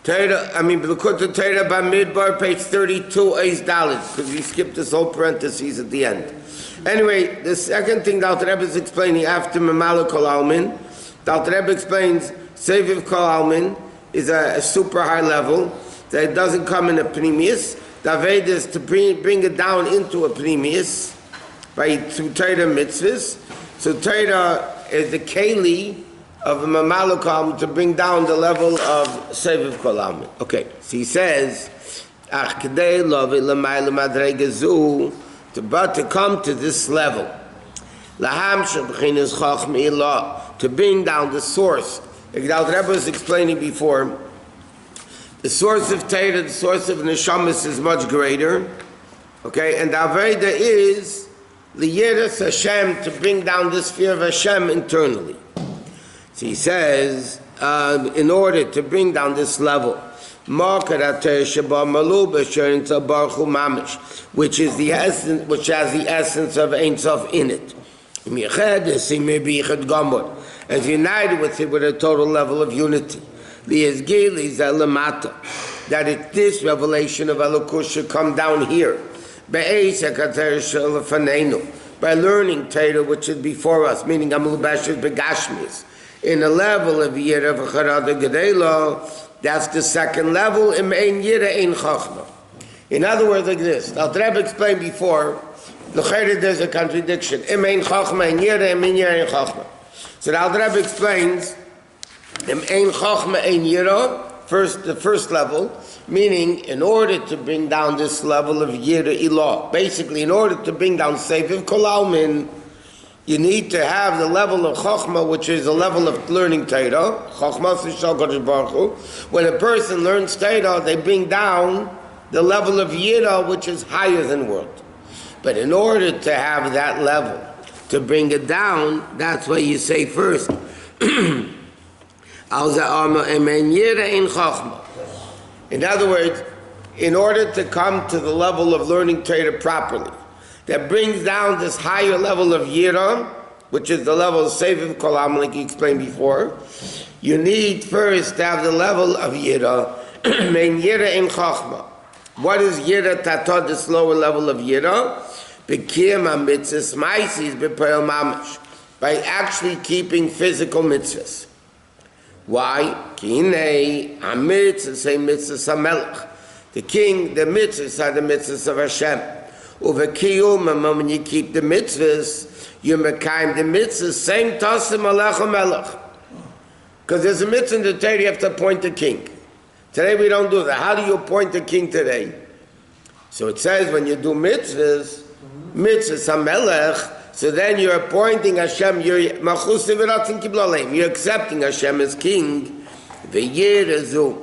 Torah, Likutei Torah Bamidbar, page 32, Eis Dalet, because we skipped this whole parentheses at the end. Anyway, the second thing that Rebbe is explaining after Mamalo Kol Almin, that Rebbe explains Seviv Kol Almin is a super high level, that it doesn't come in a Pnimius. The Aved is to bring it down into a Pnimius through Torah mitzvahs. So Torah is the Keli of a Mamalo Kol Almin to bring down the level of Seviv Kol Almin. Okay, so he says, Ach Kedei Lovi L'mayla Madrega Zu, but to come to this level, Laham Shabchinas Chachma Ilah, to bring down the source. Like the Rebbe was explaining before, the source of Torah, the source of Neshamas is much greater. Okay, and the Aveda is Liyeres Hashem, to bring down this fear of Hashem internally. So he says, in order to bring down this level, which is the essence, which has the essence of Ein Sof in it. As united with it with a total level of unity. That it's this revelation of Elokus should come down here. By learning Torah which is before us, meaning Amul Bashir Begashmis. In a level of Yira V'Charada Gedela, that's the second level, in Yira Ein Chachma. In other words, like this, now Rebbe explained before, there's a contradiction. Im Ein Chachma, Ein Yira, Im Ein Yira, Ein Chachma. So now Rebbe explains, Im Ein Chachma, Ein Yira, the first level, meaning in order to bring down this level of Yira Ilah, basically in order to bring down Seviv Kol Almin, you need to have the level of Chokhmah, which is a level of learning Torah. Chokhmah Sishal Kodesh Baruch Hu. When a person learns Torah, they bring down the level of Yira, which is higher than world. But in order to have that level, to bring it down, that's why you say first, in other words, in order to come to the level of learning Torah properly, that brings down this higher level of Yira, which is the level of Seviv Kol Almin, like you explained before, you need first to have the level of Yira, Mein Yira in Chachma. What is Yira Tatod, this lower level of Yira? B'kiyam ha-mitzvahs maisis b'poel mamash, by actually keeping physical mitzvahs. Why? Ki hinei ha-mitzvahs say mitzvahs ha-melech. The king, the mitzvahs are the mitzvahs of Hashem. Uvekiyum, and when you keep the mitzvahs, you mekayim the mitzvahs, same tasim alech ha-melech. Because there's a mitzvah in the Torah, you have to appoint a king. Today we don't do that. How do you appoint a king today? So it says when you do mitzvahs ha-melech, so then you're appointing Hashem, you're accepting Hashem as king. V'yirazu,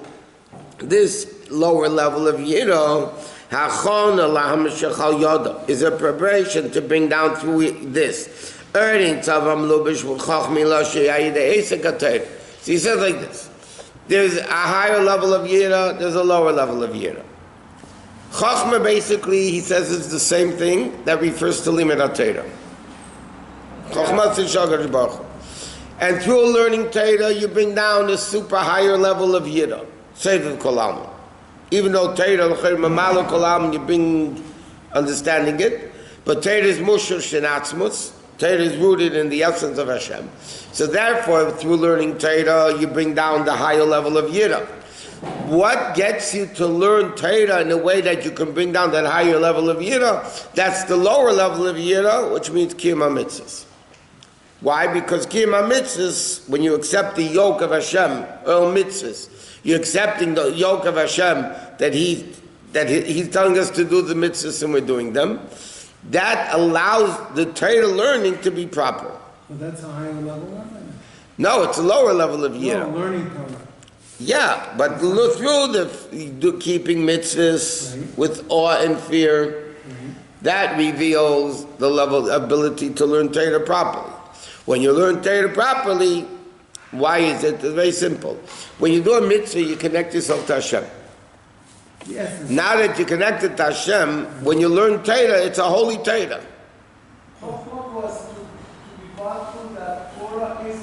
this lower level of Yira, is a preparation to bring down through this. So he says like this. There's a higher level of Yira, there's a lower level of Yira. Chachma basically, he says, is the same thing that refers to Limud HaTorah. Chachma Tzishal Kodesh Baruch Hu. And through learning Torah, you bring down a super higher level of Yira, Seviv Kol Almin. Even though Torah, Mamalo Kol Almin, you bring understanding it, but Torah is Mushur Shenatzmus, Torah is rooted in the essence of Hashem. So therefore, through learning Torah, you bring down the higher level of Yira. What gets you to learn Torah in a way that you can bring down that higher level of Yira? That's the lower level of Yira, which means Kiyum HaMitzvahs. Why? Because Kiyum HaMitzvahs, when you accept the yoke of Hashem, or mitzvahs, you're accepting the yoke of Hashem that He's telling us to do the mitzvahs and we're doing them. That allows the Torah learning to be proper. But that's a higher level? No, it's a lower level of Yira. No, learning Torah. Yeah, but look through the keeping mitzvahs with awe and fear, that reveals the level of ability to learn Torah properly. When you learn Torah properly, why is it? It's very simple. When you do a mitzvah, you connect yourself to Hashem. Yes. Now that you connected to Hashem, when you learn Torah, it's a holy Torah. Chokhmah was to be powerful that Torah is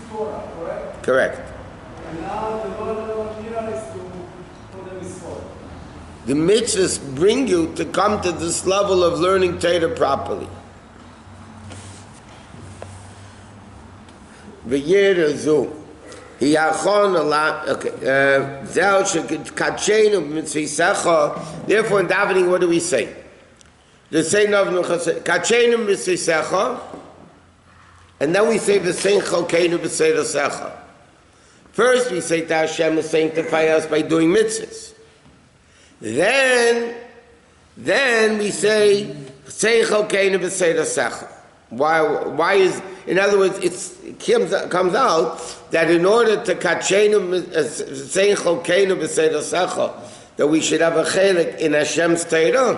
Torah, correct? Correct. And now the level of Torah is to put them before. The mitzvahs bring you to come to this level of learning Torah properly. V'yera zu. Therefore, in davening, what do we say? The say Kachenu Mitzvisecha, and then we say V'seincho Keinu B'seirosecha. First, we say to Hashem to sanctify us by doing mitzvahs. Then we say Seincho Keinu B'seirosecha. Why is, in other words, it comes out that in order to Kachenu Seincho Keinu B'seirosecha, that we should have a chelik in Hashem's Torah,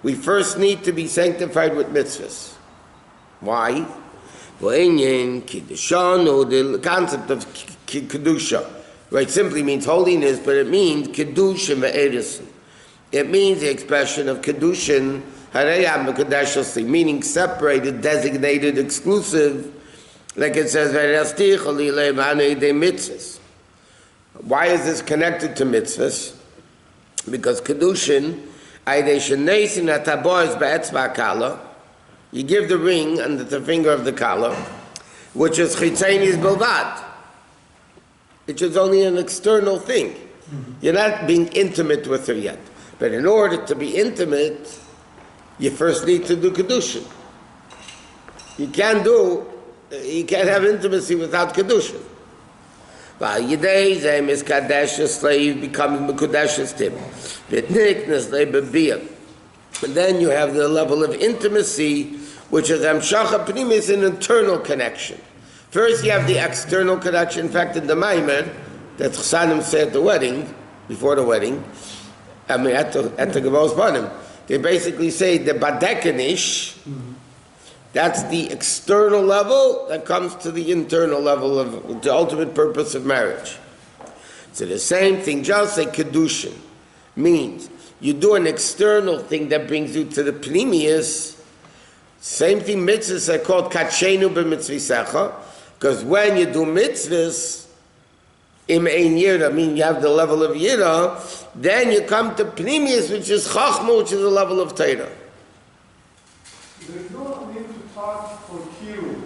we first need to be sanctified with mitzvahs. Why? The concept of kedusha, right, simply means holiness, but it means kedusha ve'eris. It means the expression of kedushin, meaning separated, designated, exclusive, like it says, why is this connected to mitzvahs? Because kedushin, you give the ring under the finger of the kala, which is chitzenis bilvad, which is only an external thing. You're not being intimate with her yet. But in order to be intimate, you first need to do kedushin. You can't have intimacy without kedushin. Slave becoming mekudeshes tim. And then you have the level of intimacy, which is amshacha pnimis, an internal connection. First, you have the external connection. In fact, in the Maimer that Chassanim said at the wedding, before the wedding, at the Gevos Banim, they basically say the badekanish. That's the external level that comes to the internal level of the ultimate purpose of marriage. So the same thing, just like kedushin, means you do an external thing that brings you to the pnimius. Same thing, mitzvahs are called kachenu b'mitzvisecha, because when you do mitzvahs, im ein yira, meaning you have the level of yira, then you come to pnimius, which is chachma, which is the level of Torah. There is no need to talk for kiru.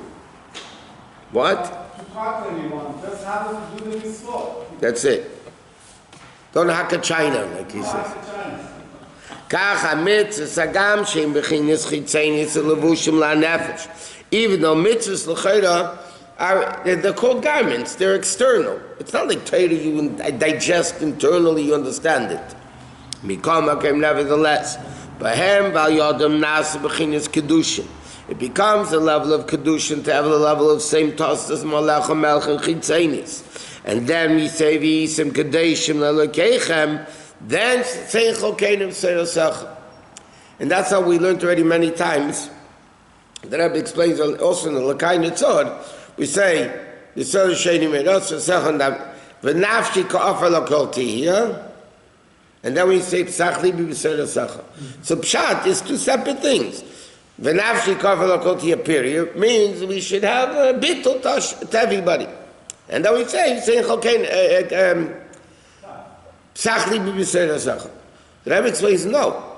What? To talk to anyone, just have them do the mitzvot. That's it. Don't haka China, like he says. Even though mitzvahs l'chayra they're called garments, they're external. It's not like Torah you digest internally, you understand it. Nevertheless, it becomes a level of kedushin to have the level of same tostas malach melch and chitzenis. And then we say v'yisem kadeshim lelokechem, then seincho kenim seirosach. And that's how we learned already many times. The Rabbi explains also in the Likutei Nitzod, we say Yisrael Sheni Meirotz V'sechon V'nafshi Ka'afar L'Kol Tihiyah, and then we say Psach Libi B'seirosach. So Pshat is two separate things. V'nafshi Ka'afar L'Kol Tihiyah period means we should have a bittul to everybody. And then we say Psach Libi B'seirosach. The Rabbi explains no.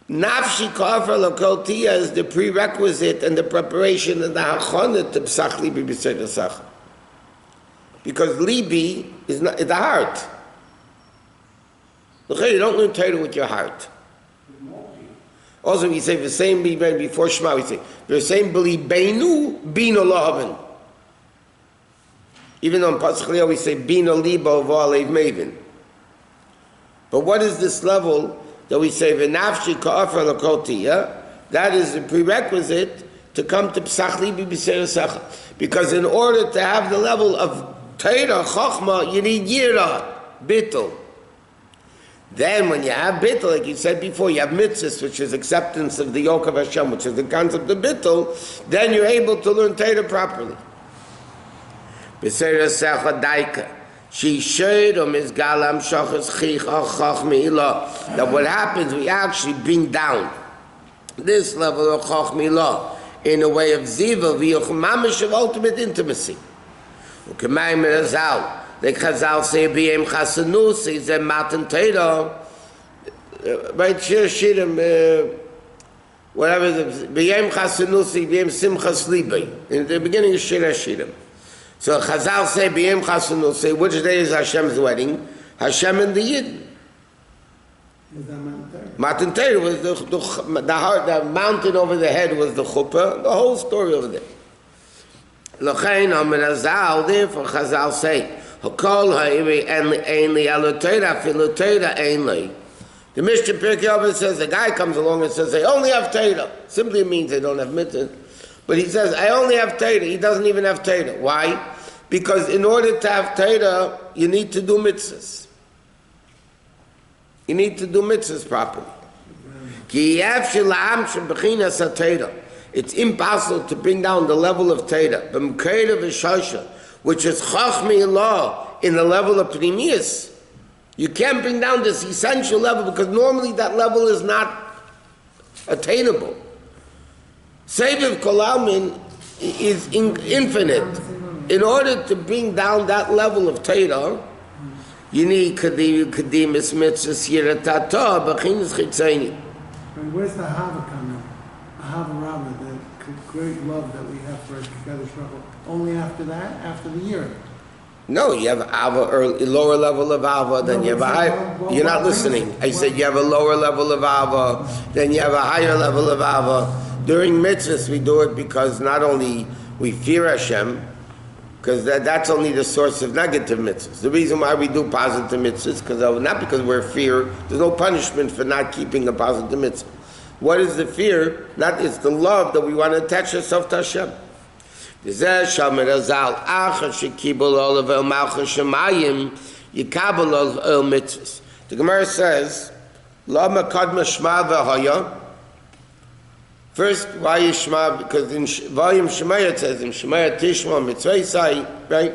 Nafshi kafar l'kol tiyah is the prerequisite and the preparation and the hachana to psach libi b'seirosach. Because libi is not the heart. You don't learn Torah with your heart. Also, we say the same before Shema. We say the same b'libeinu bino lahaven. Even though in Pasuk Liyah we say bino libo v'alev maven. But what is this level that we say v'nafshi ka'afar l'kol tiyah? That is a prerequisite to come to psach libi b'seirosach. Because in order to have the level of Torah chachma, you need yira, bittul. Then when you have bittul, like you said before, you have mitzvahs, which is acceptance of the yoke of Hashem, which is the concept of bittul, then you're able to learn Torah properly. B'seirosach daika. That what happens, we actually bring down this level of chachmilah in a way of ziva, mamish of ultimate intimacy. Ukemay Merazal. The Chazal say B'yem Chasanusi is a Matan Torah. Right, Shir Shirim, whatever the B'yem Chasanusi, B'yem Simchas Libai. In the beginning of Shir Shirim. So Chazal say B'yem Chasanusi, which day is Hashem's wedding? Hashem and the Yid. Is that Matan Matan Torah? Torah was the mountain over the head was the chuppah, the whole story over there. L'chein Amar Azal, therefore Chazal say, Hakol ha'iri ein li alo Torah, filu Torah ein li. The Mishnah Pirkei Avos says, a guy comes along and says, I only have Torah. Simply means they don't have mitzvah. But he says, I only have Torah. He doesn't even have Torah. Why? Because in order to have Torah, you need to do mitzvahs. You need to do mitzvahs properly. It's impossible to bring down the level of Torah, which is Chachmi law in the level of Pnimius. You can't bring down this essential level because normally that level is not attainable. Seviv Kolalmin is infinite. In order to bring down that level of Torah, you need Kadimis Mitzvahs Yiratata, B'chinas Chitzaini. And where's the Hava coming? Hava Rabbah, the great love that we have for Kadosh Baruch Hu. Only after that, after the year. No, you have Ava, lower level of Ava, then you have a higher. You're not listening. I said you have a lower level of Ava, then you have a higher level of Ava. During mitzvahs, we do it because not only we fear Hashem, because that's only the source of negative mitzvahs. The reason why we do positive mitzvahs, because not because we're fear. There's no punishment for not keeping a positive mitzvah. What is the fear? It's the love that we want to attach ourselves to Hashem. The Gemara says, Lama kadma shma v'haya. First, why is Shema? Because in volume Shemaya it says, in Shemaya Tishma Mitzvaysai, right?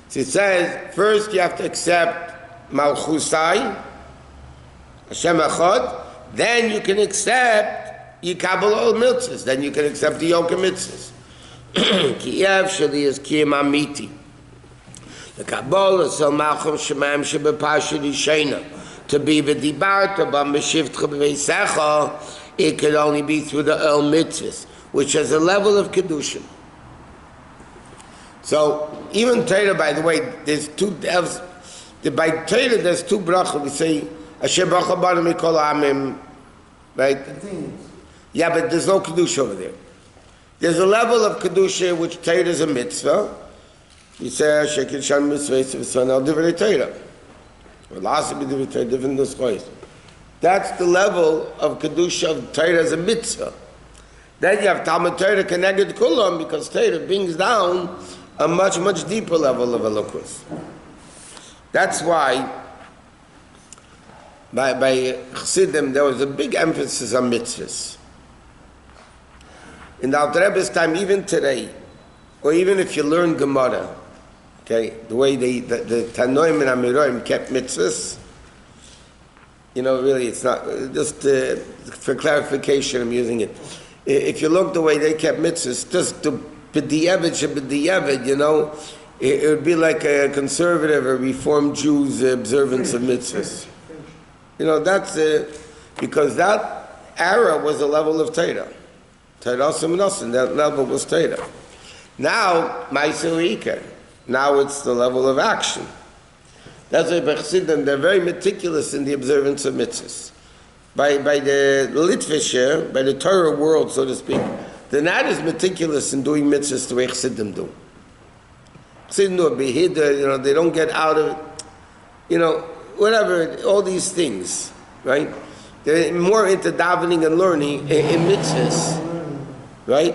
So it says, first you have to accept Malchusai, Hashem Echad, then you can accept Yikabel all mitzvahs, then you can accept the Yoke mitzvahs. Kiev Shali is Kiyam Amiti. The Kabbalah is Malchum Shemaim Shebepashid Yishena. To be v'dibar, to ba Meshivtcha b'veisecha, it could only be through the El Mitzvahs, which has a level of Kedushin. So, even Torah, by the way, there's two, by Torah there's two brachas. We say, Asher bracha banu mikol amim, right? Yeah, but there's no Kedusha over there. There's a level of Kedusha which Torah is a mitzvah. You say, Asher kidshan mitzvah, v'san al divrei Torah. Or last be divrei Torah, different nuschos. That's the level of Kedusha of Torah as a mitzvah. Then you have Talmud Torah connected Kulam, because Torah brings down a much, much deeper level of Elokus. That's why by Chassidim there was a big emphasis on mitzvahs. In the Alter Rebbe's time, even today, or even if you learn Gemara, okay, the way the Tanoim and Amiroim kept mitzvahs, really, it's not, just for clarification, I'm using it. If you look the way they kept mitzvahs, just to b'di'evet, it would be like a conservative or reformed Jew's observance of mitzvahs. That's because that era was a level of Torah. Torah and that level was Torah. Now, Ma'aseh now it's the level of action. That's why by Chassidim, they're very meticulous in the observance of mitzvahs. By the Litvisher, by the Torah world, so to speak, they're not as meticulous in doing mitzvahs the way Chassidim do. Chassidim do a behida, they don't get out of it, whatever, all these things, right? They're more into davening and learning in mitzvahs, right?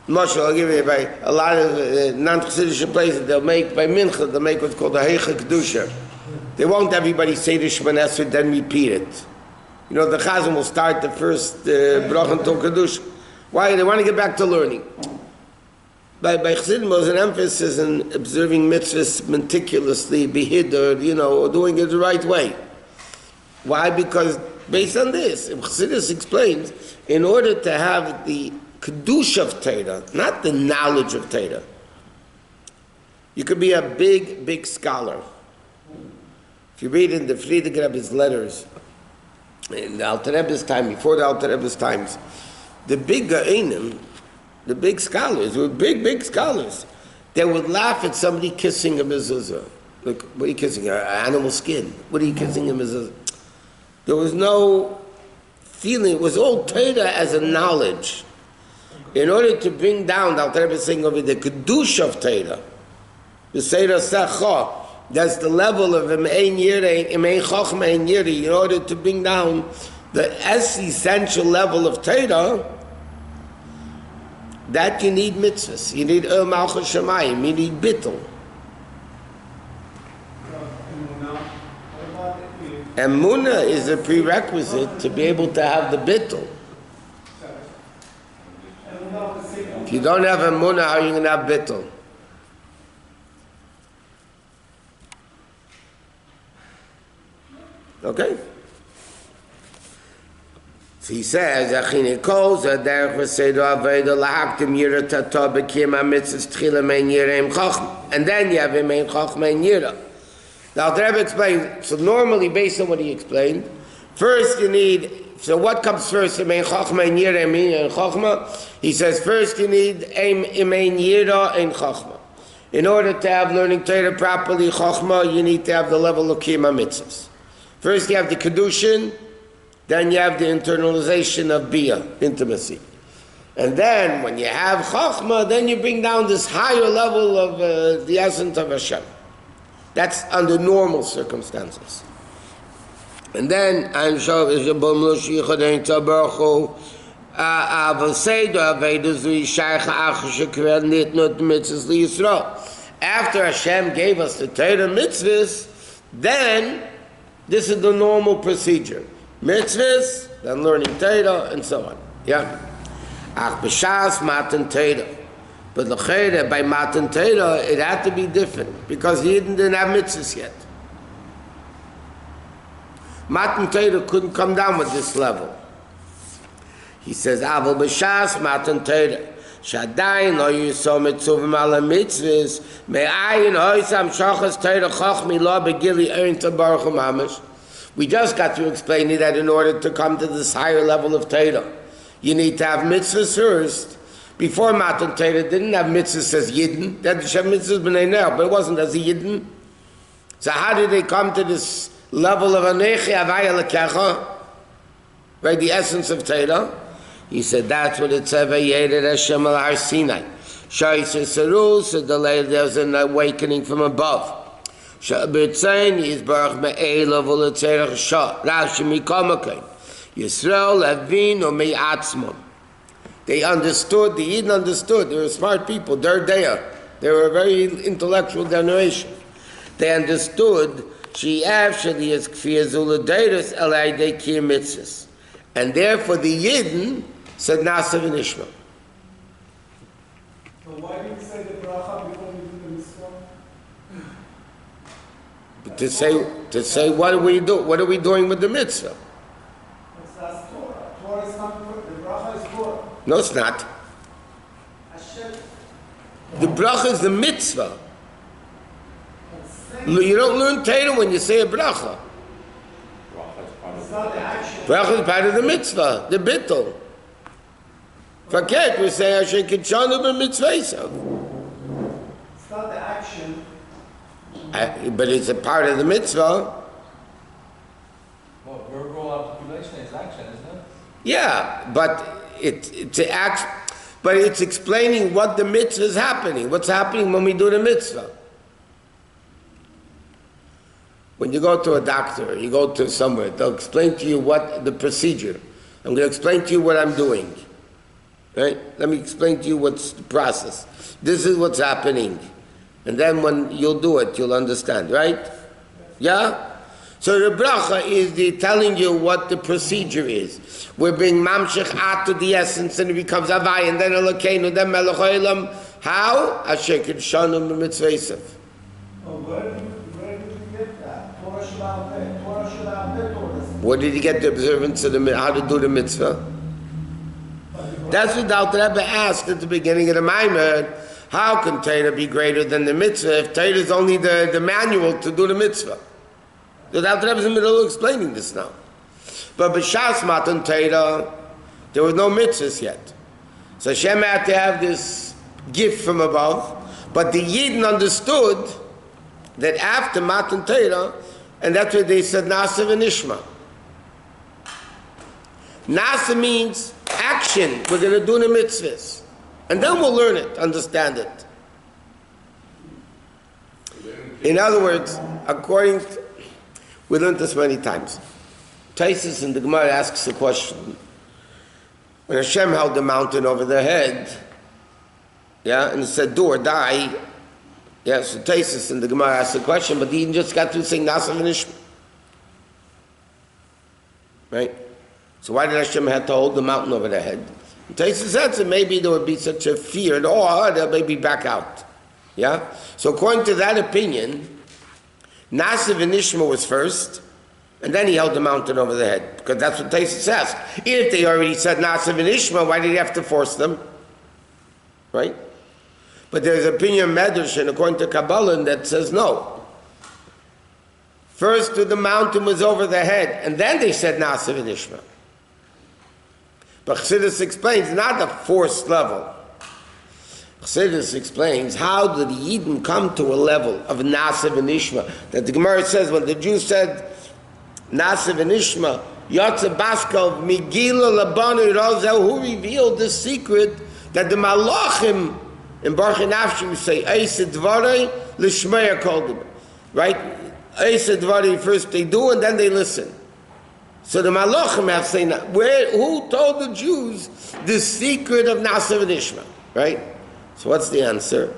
Moshe, I'll give you by a lot of non-Chassidish places, they'll make, by Mincha, they'll make what's called a Heicha Kedusha. They won't everybody say the Shemon Esrei, then repeat it. The Chazan will start the first Bracha until Kedusha. Why? They want to get back to learning. By Chassidim, there's an emphasis in observing mitzvahs meticulously, behidr, doing it the right way. Why? Because based on this, Chassidus explains, in order to have the Kedusha of Torah, not the knowledge of Torah. You could be a big, big scholar. If you read in the Friedrich Rebbe's letters, in the Alter Rebbe's time, before the Alter Rebbe's times, the big Ga'inim, the big scholars, were big, big scholars, they would laugh at somebody kissing a mezuzah. Look, what are you kissing? An animal skin. What are you kissing a mezuzah? There was no feeling. It was all Torah as a knowledge. In order to bring down, the Alter Rebbe is saying over the Kedusha of Torah, the Seira Secha, that's the level of Imein Yirei, Imein Chochma Ein Yirei, in order to bring down the essential level of Torah, that you need mitzvahs. You need Malchus Shemayim, you need bittul. Emunah is a prerequisite to be able to have the bittul. If you don't have emunah, how are you going to have bittul? Okay? So he says, "Achine koza derech v'seidu aveda lahaktim yira tata b'kiyam ha'mitzvahs tchila mein yira im chachma." And then you have im chachma in yira. Now the Rebbe explained, so normally based on what he explained, first you need, so what comes first, im chachma in yira im chachma? He says first you need im yira in chachma. In order to have learning Torah properly, chachma, you need to have the level of kiyam ha'mitzvahs. First you have the kedushin, then you have the internalization of bia, intimacy. And then when you have chachma, then you bring down this higher level of the essence of Hashem. That's under normal circumstances. And then I'm sure after Hashem gave us the Torah mitzvahs, then this is the normal procedure. Mitzvahs, then learning Torah, and so on. Yeah? Ach b'shas matan Torah. But l'chayre, by matan Torah, it had to be different, because he didn't have mitzvahs yet. Matan Torah couldn't come down with this level. He says, Aval b'shas matan Torah. Shadayin lo yisom mitzuvim ala mitzvahs, me'ayin hoysam shachas Torah chachmi lo begili erin tabaruch mamash. We just got to explain it that in order to come to this higher level of Torah, you need to have mitzvahs first. Before Matan Torah didn't have mitzvahs as Yidden. They had to have mitzvahs b'nei Ner, but it wasn't as a Yidden. So how did they come to this level of Anechi Avaya Lekecha? Right, the essence of Torah? He said that's what it said, Vayered Hashem al Har Sinai. Shais Yisrael, so there was an awakening from above. Sha'birtzayin Yisbarach me'elav u'letzerach shah. Rashi mikomakein. Yisrael Levin u'me'atzmon. They understood, the Yidden understood. They were smart people. They're there. They were a very intellectual generation. They understood, and therefore the Yidden said Nasav and Ishmael. So why did you say the bracha before you do the mitzvah? To say what are we doing? What are we doing with the mitzvah? That's Torah. Torah is not the bracha is Torah. No, it's not. The bracha is the mitzvah. You don't learn Torah when you say a bracha. It's not the action. Bracha is part of the mitzvah, the bittul. Forget, we say Hashem kitchanu b'mitzvaysav. It's not the action. But it's a part of the mitzvah. Well, verbal articulation is action, isn't it? Yeah, but it's explaining what the mitzvah is happening. What's happening when we do the mitzvah? When you go to a doctor, you go to somewhere, they'll explain to you what the procedure. I'm going to explain to you what I'm doing. Right? Let me explain to you what's the process. This is what's happening. And then when you'll do it, you'll understand, right? Yeah? So the bracha is the telling you what the procedure is. We're being mamshech out to the essence, and it becomes avai, and then elokeinu, then melech haolam. How? Asher kidshanu b'mitzvaysav. Oh, where did you get that? Torah Shabbat Peh. Torah Shabbat Peh Torah. Where did he get the observance of how to do the mitzvah? That's what the Alter Rebbe asked at the beginning of the Maimer. How can Torah be greater than the mitzvah if Torah is only the manual to do the mitzvah? So the Alter Rebbe is in the middle of explaining this now. But b'shas matan Torah, there were no mitzvahs yet. So Hashem had to have this gift from above, but the Yidden understood that after matan Torah, and that's what they said, Nasa v'nishma. Nasa means action. We're going to do the mitzvahs. And then we'll learn it, understand it. In other words, we learned this many times. Taisus in the Gemara asks a question. When Hashem held the mountain over their head, and he said, do or die, so Taisus in the Gemara asks a question, but he just got through saying Nasa v'nishma. Right? So why did Hashem have to hold the mountain over their head? Taisus answer, maybe there would be such a fear and awe, they'll maybe back out. So according to that opinion, Nasa v'nishma was first, and then he held the mountain over the head, because that's what Taisus asked. If they already said Nasa v'nishma, why did he have to force them? Right? But there's an opinion of Medrash, and according to Kabbalah, that says no. First the mountain was over the head, and then they said Nasa v'nishma. But Chassidus explains, not a forced level. Chassidus explains, how did the Yidden come to a level of Nasa v'nishma? That the Gemara says, when the Jews said Nasa v'nishma, Yotze Baskov, Megillah Labanu Rozel, who revealed the secret that the Malachim in Baruch Nafshi say, Eise Dvarei, L'shmeya called them. Right? Eise Dvarei, first they do and then they listen. So the Malachim have saying, who told the Jews the secret of Nasa v'nishma? Right? So what's the answer?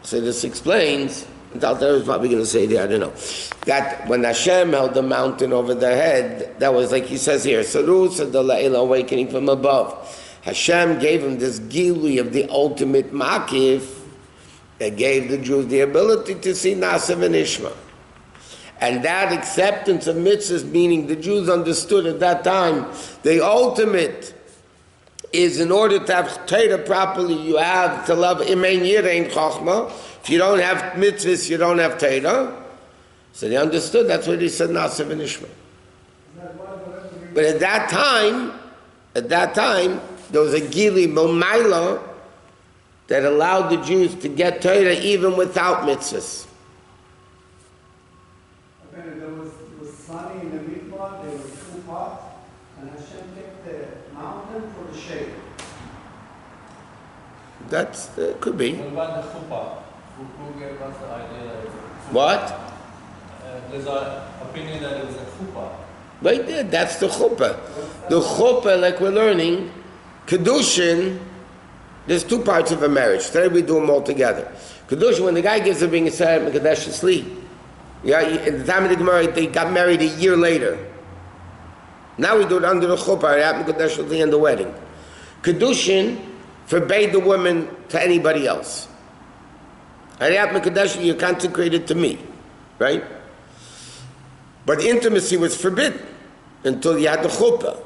So this explains, and Alter Rebbe is probably going to say there, I don't know, that when Hashem held the mountain over their head, that was like he says here, Sarus of the La'ila awakening from above. Hashem gave him this gilui of the ultimate makif that gave the Jews the ability to see Nasa v'nishma. And that acceptance of mitzvahs, meaning the Jews understood at that time, the ultimate is in order to have Torah properly, you have to love Imein Yirein Chochma. If you don't have mitzvahs, you don't have Torah. So they understood, that's what he said, Nasa v'nishma. But at that time, there was a Gili Momaila that allowed the Jews to get Torah even without mitzvahs. There was sunny in the midbar, there were two pots, and Hashem kept the mountain for the shade. That's, could be. What about the chuppah? Who gave us the idea that it was a chuppah? What? There's an opinion that it was a chuppah. Right there, that's the chuppah. The chuppah, like we're learning, Kedushin, there's two parts of a marriage. Today we do them all together. Kedushin, when the guy gives a ring, he said, Mekadesh Asli. At the time of the Gemara, they got married a year later. Now we do it under the chuppah, Mekadesh Asli, and the wedding. Kedushin forbade the woman to anybody else. You're consecrated to me, right? But intimacy was forbidden until you had the chuppah.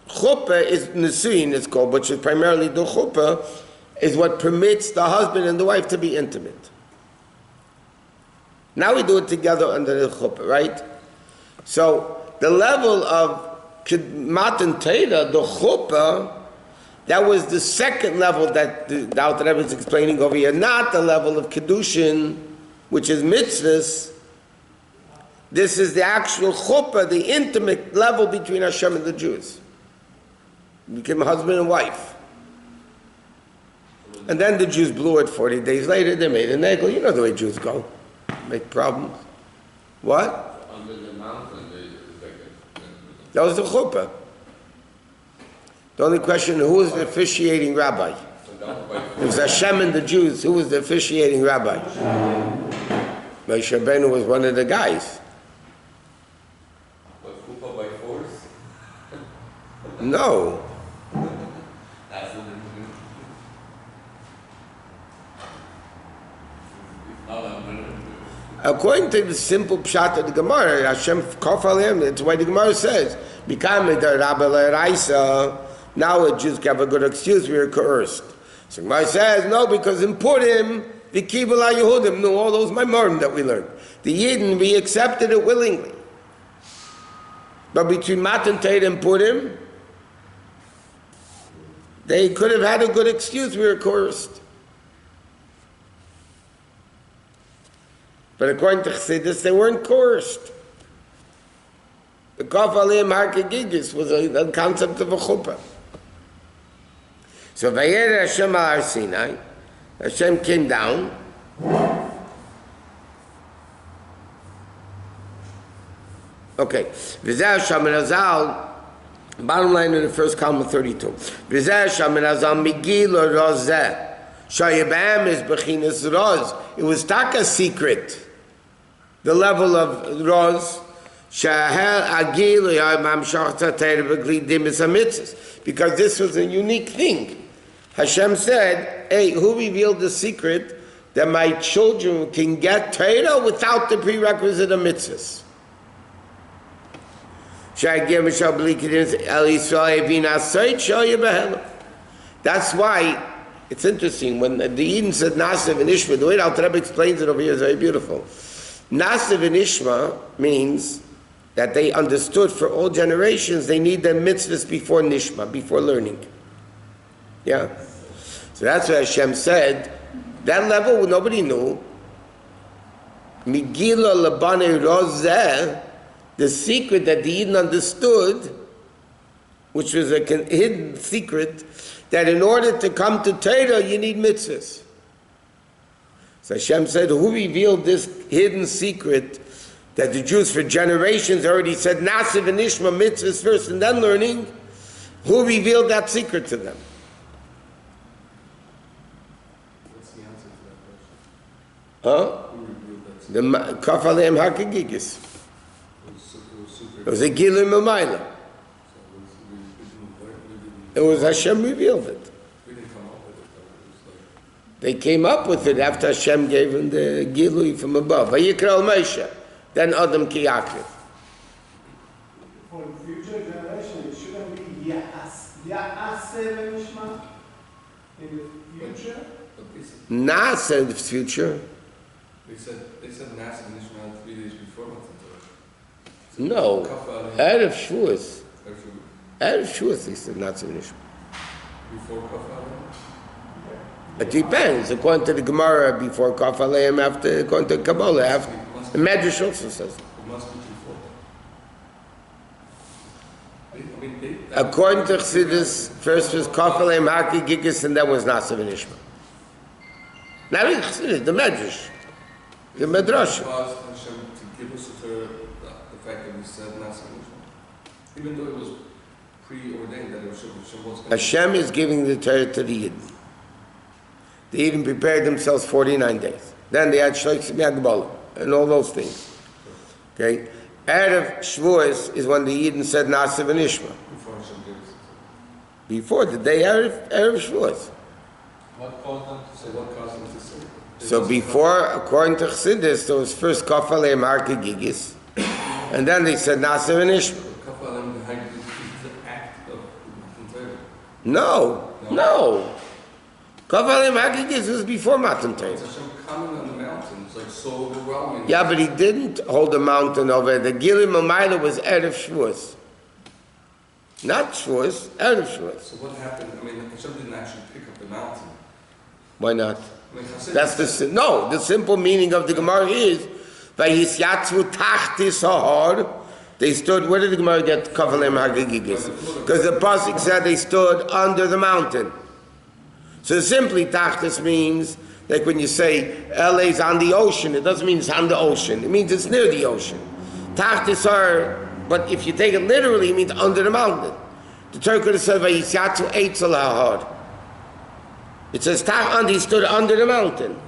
Chuppah is Nisuin, it's called, which is primarily the chuppah, is what permits the husband and the wife to be intimate. Now we do it together under the chuppah, right? So the level of Matan Torah, the chuppah, that was the second level that the Alter Rebbe is explaining over here, not the level of Kedushin, which is mitzvahs. This is the actual chuppah, the intimate level between Hashem and the Jews. Became husband and wife. And then the Jews blew it 40 days later, they made a negal. You know the way Jews go. Make problems. What? Under the mountain, That was the chuppah. The only question, who was the officiating rabbi? It was Hashem and the Jews. Who was the officiating rabbi? Moshe Rabbeinu was one of the guys. But chuppah by force? No. That's what According to the simple pshat of the Gemara, Hashem kafal him. That's why the Gemara says, "Become the rabbi l'raisa." Now a Jews have a good excuse. We are coerced. So Gemara says, no, because in Purim, the Kibbul HaYehudim knew all those Maimorim that we learned. The Yidden, we accepted it willingly. But between Matan Torah and Purim, they could have had a good excuse, we were coerced. But according to Chassidus, they weren't coerced. The Kaf Aliyim Harkegigis was a concept of a chuppah. So Vayer Hashem al Har Sinai, Hashem came down. Okay. V'zeh Hashem and Azal, bottom line in the first column of 32. V'zeh Hashem and Azal Migil Rozeh. Shayabam is Bechinas Roz. It was Taka secret. The level of Roz. Shahel Agil Yamam Shachta Teir Begli is a mitzvah. Because this was a unique thing. Hashem said, hey, who revealed the secret that my children can get Torah without the prerequisite of mitzvahs? That's why it's interesting when the Eden said Nasiv and Ishma, the way Alter Rebbe explains it over here is very beautiful. Nasiv and Ishma means that they understood for all generations they need the mitzvahs before Nishma, before learning. Yeah. So that's why Hashem said, that level nobody knew. Megillah Labane Rozeh, the secret that the Eden understood, which was a hidden secret, that in order to come to Torah, you need mitzvahs. So Hashem said, who revealed this hidden secret that the Jews for generations already said, Nasiv and Ishma, mitzvahs first and then learning? Who revealed that secret to them? What's the answer to that question? Huh? Who revealed that? The Kaf Aleim Hakegigis. It was a Gilim Mamayla. It was Hashem revealed it. We didn't come up with it, though. It was like... They came up with it after Hashem gave him the Gilui from above. Vayikra al Moshe. Then Adam ki Yaakov. For the future generation, it shouldn't be Ya'aseh Nishma in the future. Nasa in the future. They said NASA and Ishmael 3 days before Matan Torah. No. Erev Shavuos. Actually, Erev Shavuos, they said Nasa and Ishmael. before Kafar. It depends. According to the Gemara, before Kaf Aleim, after, according to Kabbalah, after. The Medrash also says. It must be before. According to Chassidus, first was Kaf Aleim Haki Gigis, and then was Nasa and Ishmael. Not in Chassidus, the Medrash. The Medrash. Caused Hashem to give us the fact that we said NASA and Ishmael. Even though it was preordained that Hashem was going to... Hashem is giving the Torah to the Yidden. The Yidden prepared themselves 49 days. Then they had Shloik Yagbala and all those things. Okay? Erev Shavuos is when the Yidden said Nasiv and Ishma. Before Hashem gave us the Before the day Erev Shavuos. What caused them to say? What caused them to say? So before, according to Chassidus, there was first Kaf Aleim Harke Gigis, and then they said Nasiv and Ishma. Kafar Alem behind is the act of Matan Torah. No. Kaf Aleim Harke Gigis was before Matan Torah. It's Hashem coming on the mountain. It's like so overwhelming. Yeah, but he didn't hold the mountain over. The Gilim Amayla was Erev Shavuos. Not Shavuos, Erev Shavuos. So what happened? I mean, Hashem didn't actually pick up the mountain. Why not? I mean, Chassidus That's the simple meaning of the Gemara is Vayisyatzu tachtis hahar. They stood. Where did the Gemara get Kavalem Hagigigis? Because the pasuk said they stood under the mountain. So simply tachtis means like when you say LA's on the ocean. It doesn't mean it's on the ocean. It means it's near the ocean. Tachtis are, but if you take it literally, it means under the mountain. The Torah could have said Vayisyatzu eitzel hahar. It says Tach Andi stood under the mountain.